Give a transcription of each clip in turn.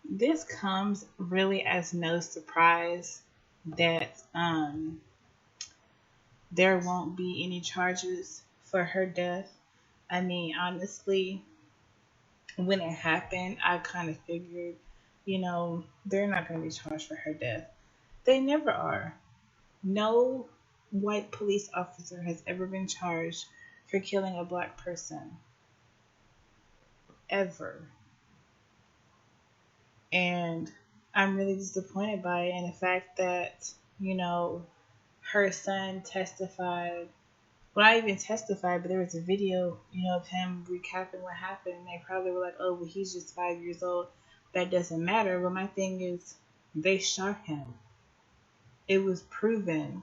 this comes really as no surprise that there won't be any charges for her death. I mean, honestly, when it happened, I kind of figured, they're not going to be charged for her death. They never are. No white police officer has ever been charged for killing a black person. Ever. And I'm really disappointed by it. And the fact that, you know, her son testified. Well, not even testified, but there was a video, of him recapping what happened. And they probably were like, oh, well, he's just 5 years old. That doesn't matter. But my thing is, they shot him. It was proven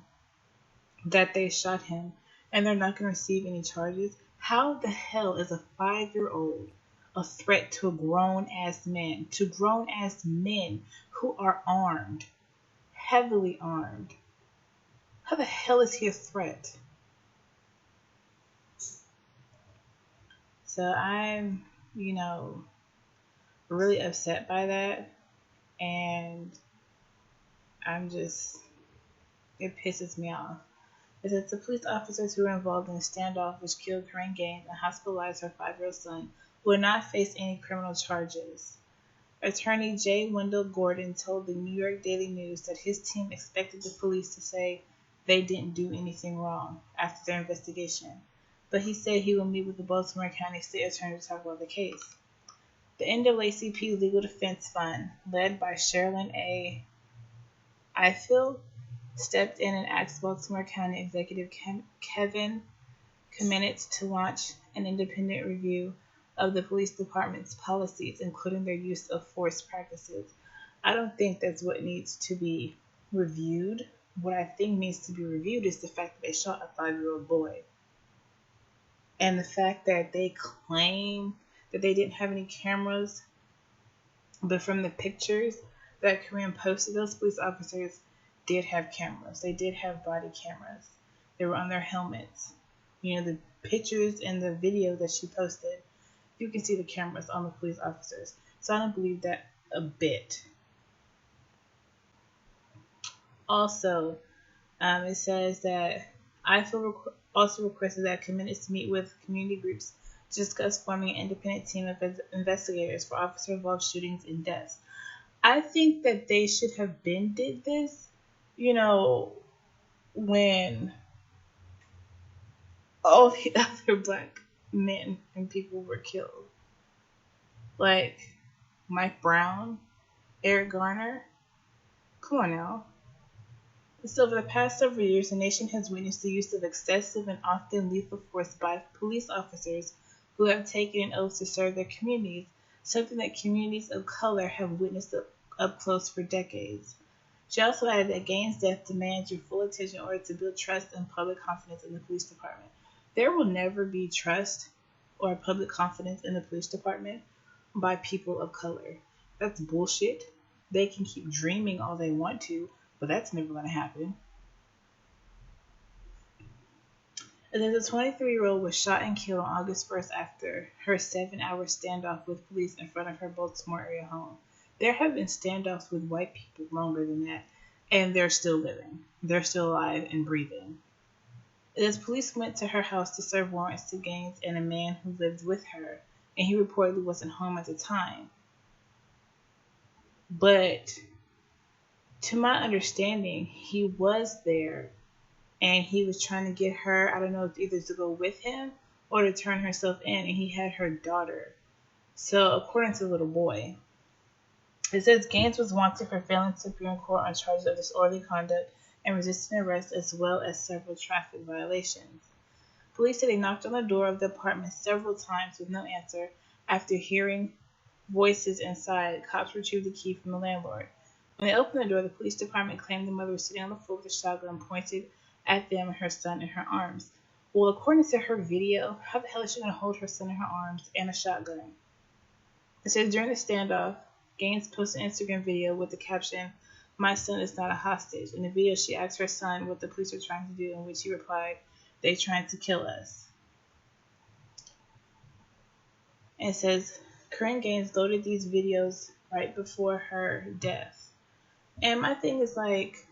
that they shot him. And they're not going to receive any charges. How the hell is a 5-year-old a threat to grown ass men? To grown ass men who are armed, heavily armed. How the hell is he a threat? So I'm, really upset by that. And it pisses me off. It says the police officers who were involved in the standoff which killed Korryn Gaines and hospitalized her 5-year-old son will not face any criminal charges. Attorney J. Wendell Gordon told the New York Daily News that his team expected the police to say they didn't do anything wrong after their investigation, but he said he will meet with the Baltimore County State Attorney to talk about the case. The NAACP Legal Defense Fund, led by Sherilyn A. Ifill, stepped in and asked Baltimore County Executive Kevin Kamenetz to launch an independent review of the police department's policies, including their use of force practices. I don't think that's what needs to be reviewed. What I think needs to be reviewed is the fact that they shot a 5-year-old boy. And the fact that they claim that they didn't have any cameras, but from the pictures that Korryn posted, those police officers did have cameras. They did have body cameras. They were on their helmets. The pictures and the video that she posted, you can see the cameras on the police officers. So I don't believe that a bit. Also, it says that IFL also requested that Kamenetz meet with community groups to discuss forming an independent team of investigators for officer-involved shootings and deaths. I think that they should have been did this, when all the other black men and people were killed. Like Mike Brown, Eric Garner. Come on now. So over the past several years, the nation has witnessed the use of excessive and often lethal force by police officers who have taken an oath to serve their communities, something that communities of color have witnessed up close for decades. She also added that Gaines' death demands your full attention in order to build trust and public confidence in the police department. There will never be trust or public confidence in the police department by people of color. That's bullshit. They can keep dreaming all they want to, but that's never going to happen. And then the 23-year-old was shot and killed on August 1st after her 7-hour standoff with police in front of her Baltimore area home. There have been standoffs with white people longer than that, and they're still living. They're still alive and breathing. As police went to her house to serve warrants to Gaines and a man who lived with her, and he reportedly wasn't home at the time. But to my understanding, he was there, and he was trying to get her, I don't know, either to go with him or to turn herself in, and he had her daughter. So according to the little boy, it says Gaines was wanted for failing to appear in court on charges of disorderly conduct and resisting arrest, as well as several traffic violations. Police said they knocked on the door of the apartment several times with no answer. After hearing voices inside, cops retrieved the key from the landlord. When they opened the door, the police department claimed the mother was sitting on the floor with a shotgun pointed at them and her son in her arms. Well, according to her video, how the hell is she going to hold her son in her arms and a shotgun? It says during the standoff, Gaines posted an Instagram video with the caption, "My son is not a hostage." In the video, she asked her son what the police were trying to do, in which he replied, "They're trying to kill us." And it says, Korryn Gaines loaded these videos right before her death. And my thing is like,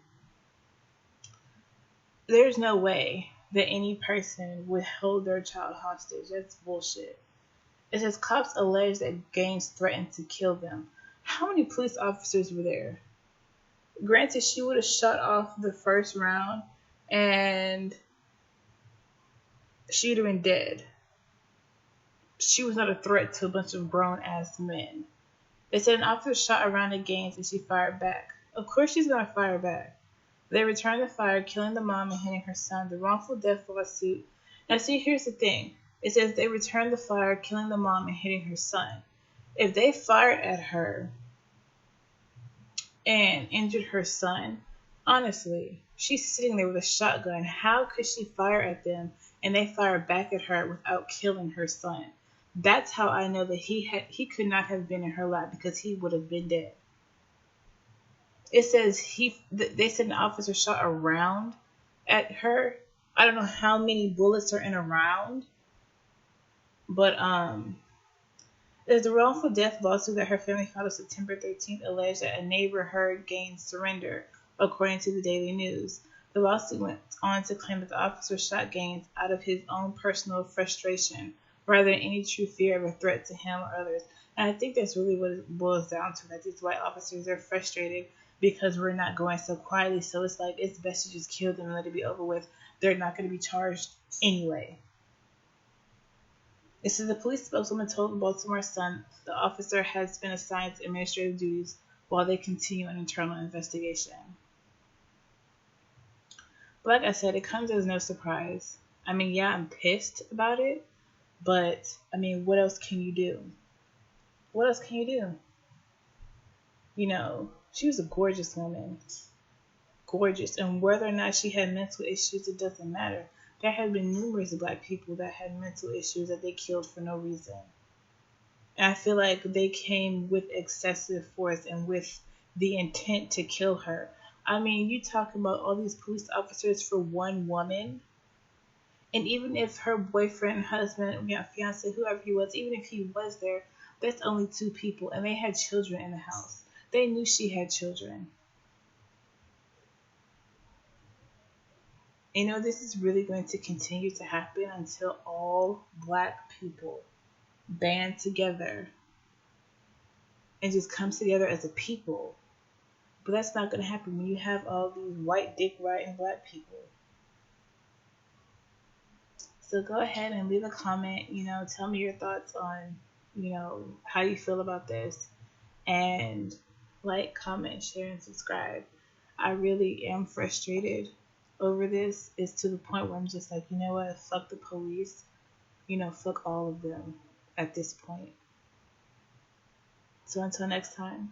there's no way that any person would hold their child hostage. That's bullshit. It says cops allege that Gaines threatened to kill them. How many police officers were there? Granted, she would have shot off the first round and she'd have been dead. She was not a threat to a bunch of grown-ass men. They said an officer shot around at Gaines and she fired back. Of course she's going to fire back. They returned the fire, killing the mom and hitting her son. The wrongful death lawsuit. Now see, here's the thing. It says they returned the fire, killing the mom and hitting her son. If they fired at her and injured her son, honestly, she's sitting there with a shotgun. How could she fire at them and they fire back at her without killing her son? That's how I know that he could not have been in her lap, because he would have been dead. It says they said an officer shot a round at her. I don't know how many bullets are in a round, but there's a wrongful death lawsuit that her family filed on September 13th alleged that a neighbor heard Gaines surrender, according to the Daily News. The lawsuit went on to claim that the officer shot Gaines out of his own personal frustration, rather than any true fear of a threat to him or others. And I think that's really what it boils down to, that these white officers are frustrated because we're not going so quietly. So it's like, it's best to just kill them and let it be over with. They're not going to be charged anyway. It says the police spokeswoman told the Baltimore Sun the officer has been assigned to administrative duties while they continue an internal investigation. But like I said, it comes as no surprise. I mean, yeah, I'm pissed about it, but I mean, what else can you do? What else can you do? You know, she was a gorgeous woman. Gorgeous. And whether or not she had mental issues, it doesn't matter. There have been numerous black people that had mental issues that they killed for no reason. And I feel like they came with excessive force and with the intent to kill her. I mean, you talking about all these police officers for one woman. And even if her boyfriend, husband, fiance, whoever he was, even if he was there, that's only two people. And they had children in the house. They knew she had children. You know, this is really going to continue to happen until all black people band together and just come together as a people. But that's not going to happen when you have all these white dick riding black people. So go ahead and leave a comment, tell me your thoughts on, how you feel about this. And like, comment, share, and subscribe. I really am frustrated over this. It's to the point where I'm just like, you know what, fuck the police. Fuck all of them at this point. So until next time.